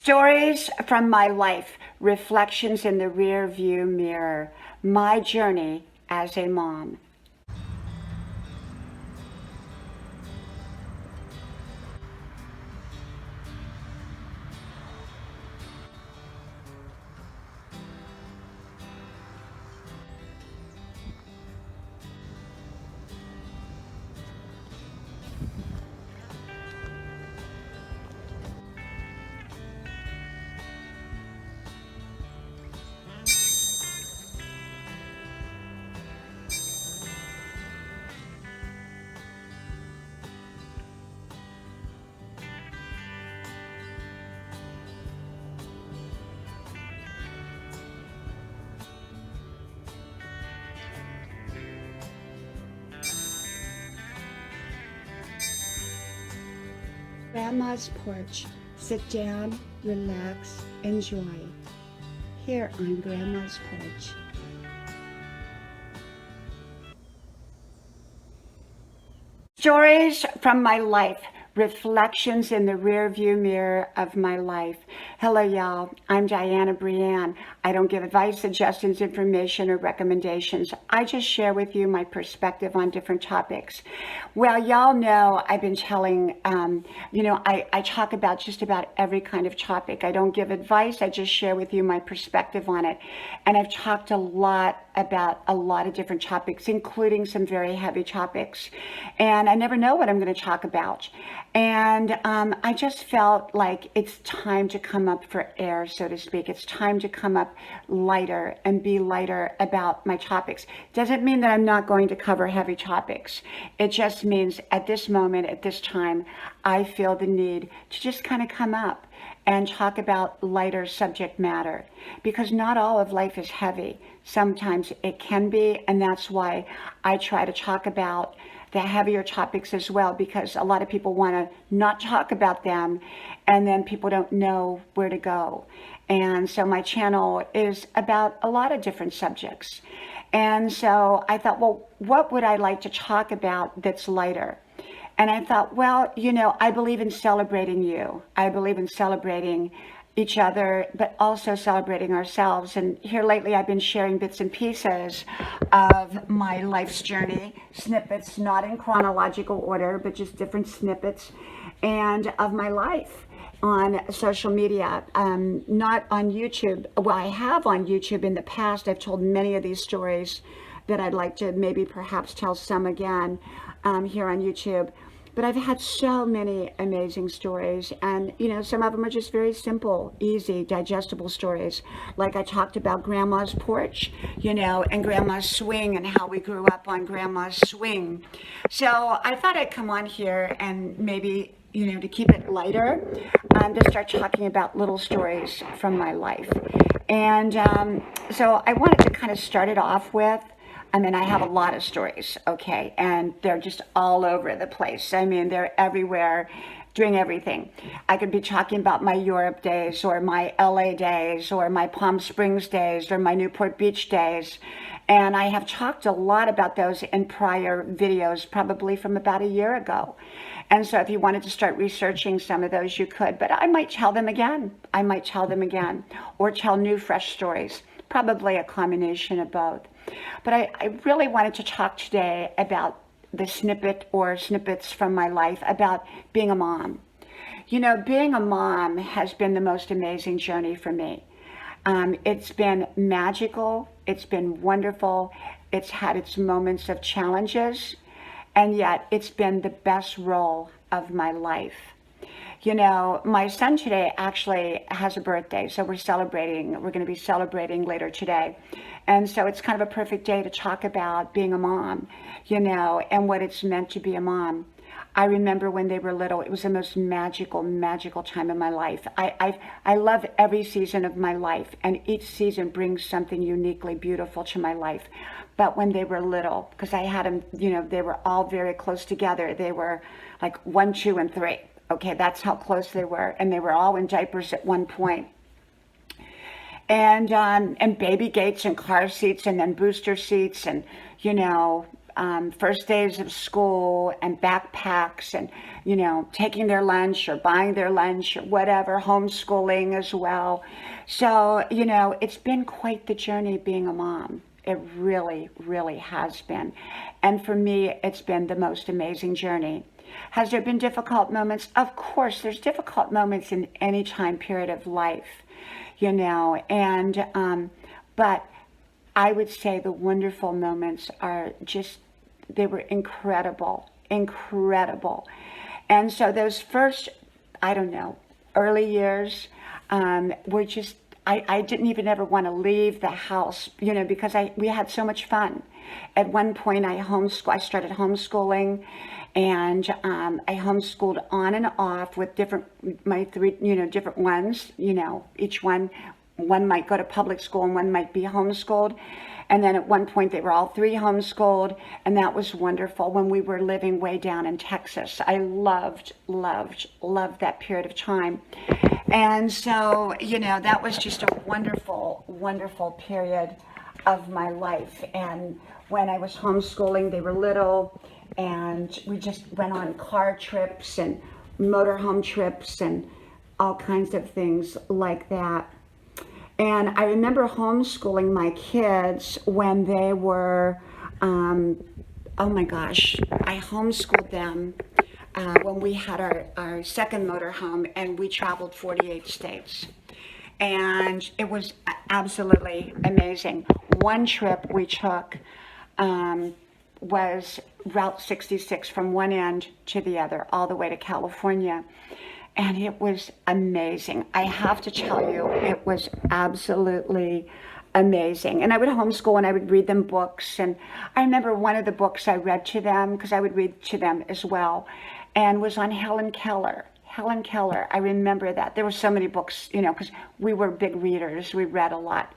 Stories from my life, reflections in the rear view mirror, my journey as a mom. Grandma's porch. Sit down, relax, enjoy. Here on Grandma's porch. Stories from my life, reflections in the rear view mirror of my life. Hello, y'all. I'm Dianna Brianne. I don't give advice, suggestions, information, or recommendations. I just share with you my perspective on different topics. Well, y'all know I've been telling, I talk about just about every kind of topic. I don't give advice. I just share with you my perspective on it. And I've talked a lot about a lot of different topics, including some very heavy topics. And I never know what I'm going to talk about. And I just felt like it's time to come up for air, so to speak. It's time to come up lighter and be lighter about my topics. Doesn't mean that I'm not going to cover heavy topics. It just means at this moment, at this time, I feel the need to just kind of come up and talk about lighter subject matter, because not all of life is heavy. Sometimes it can be, and that's why I try to talk about the heavier topics as well, because a lot of people want to not talk about them, and then people don't know where to go. And so my channel is about a lot of different subjects. And so I thought, well, what would I like to talk about that's lighter? And I thought, well, I believe in celebrating you. I believe in celebrating each other, but also celebrating ourselves. And here lately, I've been sharing bits and pieces of my life's journey, snippets, not in chronological order, but just different snippets, and of my life on social media, not on YouTube. Well, I have on YouTube in the past. I've told many of these stories that I'd like to maybe perhaps tell some again here on YouTube. But I've had so many amazing stories, and some of them are just very simple, easy, digestible stories. Like I talked about Grandma's porch, and Grandma's swing, and how we grew up on Grandma's swing. So I thought I'd come on here and maybe, to keep it lighter, to start talking about little stories from my life. And so I wanted to kind of start it off with, I have a lot of stories, okay, and they're just all over the place. They're everywhere, doing everything. I could be talking about my Europe days, or my LA days, or my Palm Springs days, or my Newport Beach days. And I have talked a lot about those in prior videos, probably from about a year ago. And so if you wanted to start researching some of those, you could. But I might tell them again. Or tell new, fresh stories. Probably a combination of both. But I really wanted to talk today about the snippets from my life about being a mom. Being a mom has been the most amazing journey for me. It's been magical. It's been wonderful. It's had its moments of challenges, and yet it's been the best role of my life. My son today actually has a birthday, so we're going to be celebrating later today. And so it's kind of a perfect day to talk about being a mom, and what it's meant to be a mom. I remember when they were little, it was the most magical time in my life. I love every season of my life, and each season brings something uniquely beautiful to my life. But when they were little, because I had them, they were all very close together. They were like 1, 2, and 3. Okay, that's how close they were, and they were all in diapers at one point. And baby gates and car seats, and then booster seats, and first days of school and backpacks and, taking their lunch or buying their lunch or whatever, homeschooling as well. So, it's been quite the journey being a mom. It really, really has been. And for me, it's been the most amazing journey. Has there been difficult moments? Of course, there's difficult moments in any time period of life, but I would say the wonderful moments are they were incredible, incredible. And so those first, I don't know, early years were just, I didn't even ever want to leave the house, because we had so much fun. At one point, I started homeschooling, and I homeschooled on and off with my three, different ones, each one might go to public school and one might be homeschooled. And then at one point they were all three homeschooled, and that was wonderful when we were living way down in Texas. I loved that period of time. And so, that was just a wonderful, wonderful period of my life. And when I was homeschooling, they were little, and we just went on car trips and motorhome trips and all kinds of things like that. And I remember homeschooling my kids when they were, oh my gosh, I homeschooled them when we had our second motorhome, and we traveled 48 states. And it was absolutely amazing. One trip we took was Route 66 from one end to the other, all the way to California. And it was amazing. I have to tell you, it was absolutely amazing. And I would homeschool and I would read them books. And I remember one of the books I read to them, because I would read to them as well, and was on Helen Keller. Helen Keller, I remember that. There were so many books, because we were big readers. We read a lot.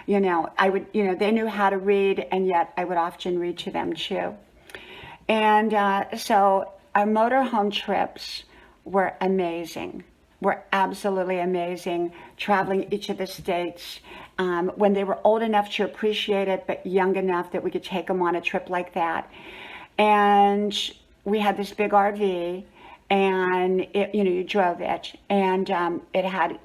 I would, they knew how to read, and yet I would often read to them too. And so our motorhome trips were amazing. Were absolutely amazing, traveling each of the states. When they were old enough to appreciate it, but young enough that we could take them on a trip like that. And we had this big RV, and it, you drove it, and it had,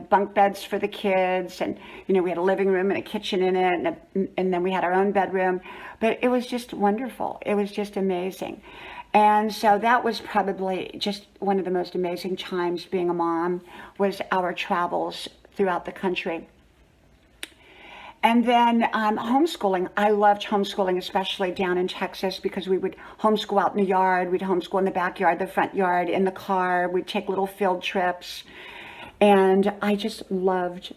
bunk beds for the kids, and, we had a living room and a kitchen in it, and then we had our own bedroom. But it was just wonderful. It was just amazing. And so that was probably just one of the most amazing times being a mom, was our travels throughout the country. And then homeschooling. I loved homeschooling, especially down in Texas, because we would homeschool out in the yard. We'd homeschool in the backyard, the front yard, in the car. We'd take little field trips. And I just loved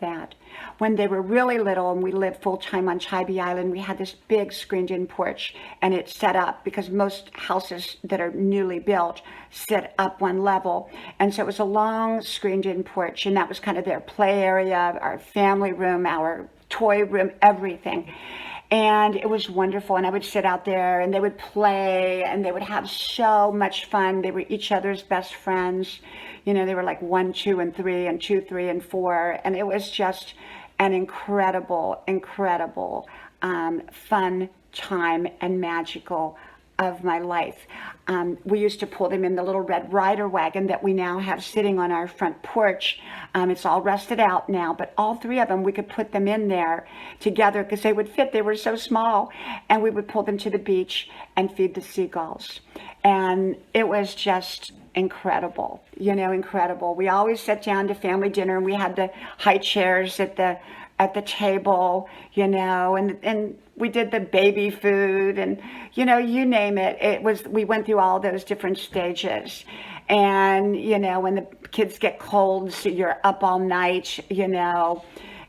that. When they were really little and we lived full-time on Tybee Island, we had this big screened-in porch, and it's set up because most houses that are newly built sit up one level. And so it was a long screened-in porch, and that was kind of their play area, our family room, our toy room, everything. And it was wonderful. And I would sit out there, and they would play, and they would have so much fun. They were each other's best friends. They were like 1, 2, and 3, and 2, 3, and 4. And it was just an incredible, incredible, fun time and magical of my life. We used to pull them in the little red rider wagon that we now have sitting on our front porch. It's all rusted out now, but all three of them, we could put them in there together because they would fit. They were so small, and we would pull them to the beach and feed the seagulls. And it was just incredible, incredible. We always sat down to family dinner, and we had the high chairs at the table, and we did the baby food, and you name it. We went through all those different stages. And when the kids get colds, so you're up all night,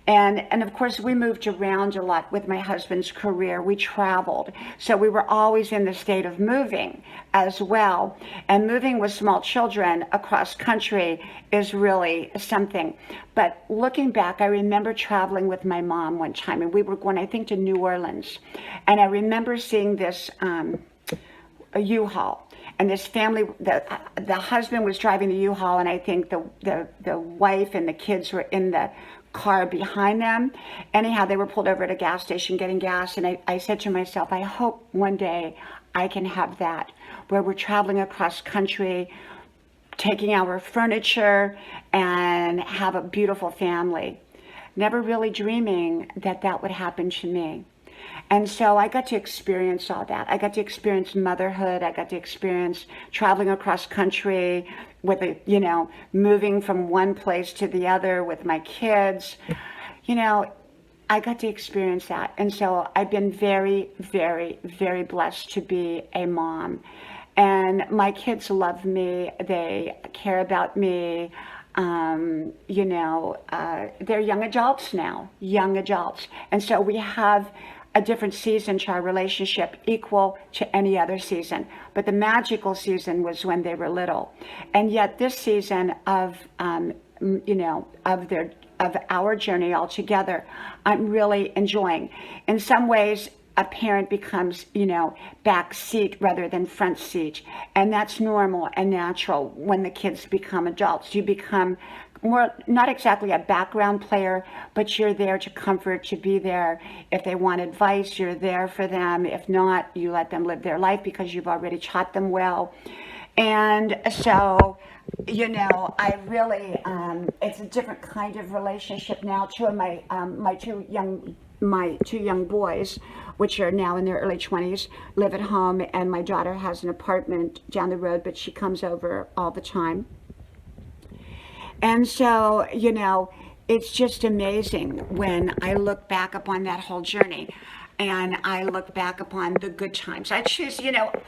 And of course, we moved around a lot with my husband's career. We traveled. So we were always in the state of moving as well. And moving with small children across country is really something. But looking back, I remember traveling with my mom one time, and we were going, I think, to New Orleans. And I remember seeing this a U-Haul. And this family, the husband was driving the U-Haul, and I think the wife and the kids were in the car behind them. Anyhow, they were pulled over at a gas station getting gas, and I said to myself, I hope one day I can have that, where we're traveling across country, taking our furniture, and have a beautiful family. Never really dreaming that that would happen to me. And so I got to experience all that. I got to experience motherhood. I got to experience traveling across country with moving from one place to the other with my kids. I got to experience that. And so I've been very, very, very blessed to be a mom. And my kids love me. They care about me. They're young adults now, young adults. And so we have a different season to our relationship equal to any other season. But the magical season was when they were little. And yet this season of our journey all together, I'm really enjoying. In some ways, a parent becomes, back seat rather than front seat. And that's normal and natural when the kids become adults. You become more, not exactly a background player, but you're there to comfort, to be there. If they want advice, you're there for them. If not, you let them live their life because you've already taught them well. And so, I really, it's a different kind of relationship now. Two of my two young boys, which are now in their early 20s, live at home, and my daughter has an apartment down the road, but she comes over all the time. And so, it's just amazing when I look back upon that whole journey, and I look back upon the good times. I choose,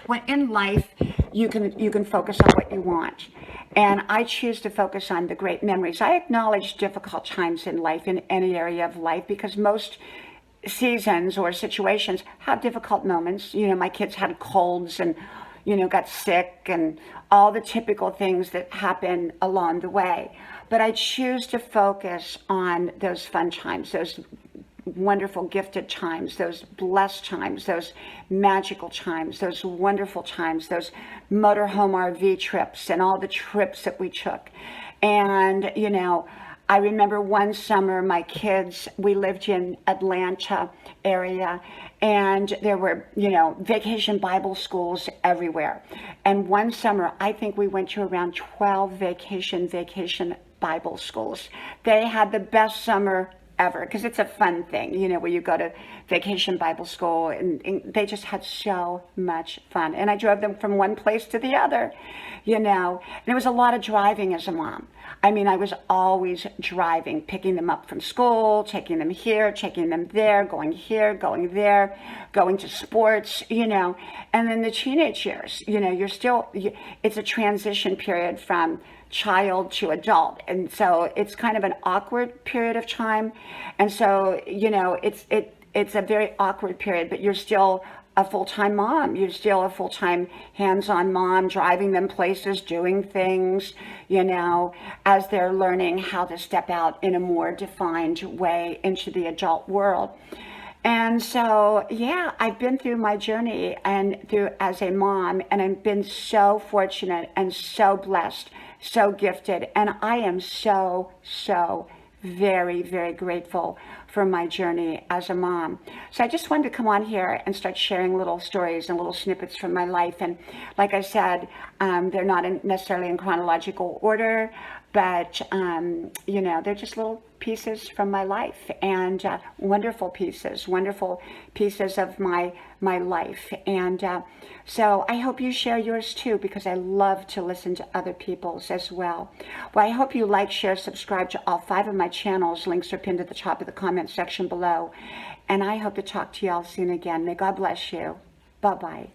when in life, you can focus on what you want. And I choose to focus on the great memories. I acknowledge difficult times in life, in any area of life, because most seasons or situations have difficult moments. My kids had colds and, got sick, and all the typical things that happen along the way. But I choose to focus on those fun times, those wonderful gifted times, those blessed times, those magical times, those wonderful times, those motorhome RV trips and all the trips that we took. And, I remember one summer, my kids, we lived in Atlanta area, and there were, vacation Bible schools everywhere. And one summer, I think we went to around 12 vacation Bible schools. They had the best summer ever, because it's a fun thing, where you go to vacation Bible school, and they just had so much fun. And I drove them from one place to the other, and it was a lot of driving as a mom. I mean, I was always driving, picking them up from school, taking them here, taking them there, going here, going there, going to sports, and then the teenage years, it's a transition period from child to adult, and so it's kind of an awkward period of time. And so it's a very awkward period, but you're still a full-time mom. You're still a full-time hands-on mom, driving them places, doing things, as they're learning how to step out in a more defined way into the adult world. And so, I've been through my journey and through as a mom, and I've been so fortunate and so blessed, so gifted. And I am so, so very, very grateful for my journey as a mom. So I just wanted to come on here and start sharing little stories and little snippets from my life. And like I said, they're not necessarily in chronological order, but, they're just little pieces from my life, and wonderful pieces of my life. And so I hope you share yours too, because I love to listen to other people's as well. Well, I hope you like, share, subscribe to all 5 of my channels. Links are pinned at the top of the comment section below. And I hope to talk to you all soon again. May God bless you. Bye-bye.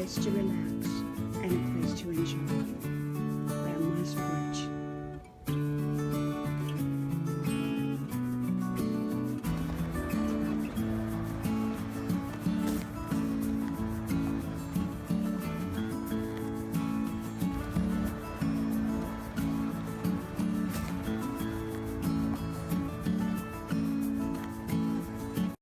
place to relax and a place to enjoy.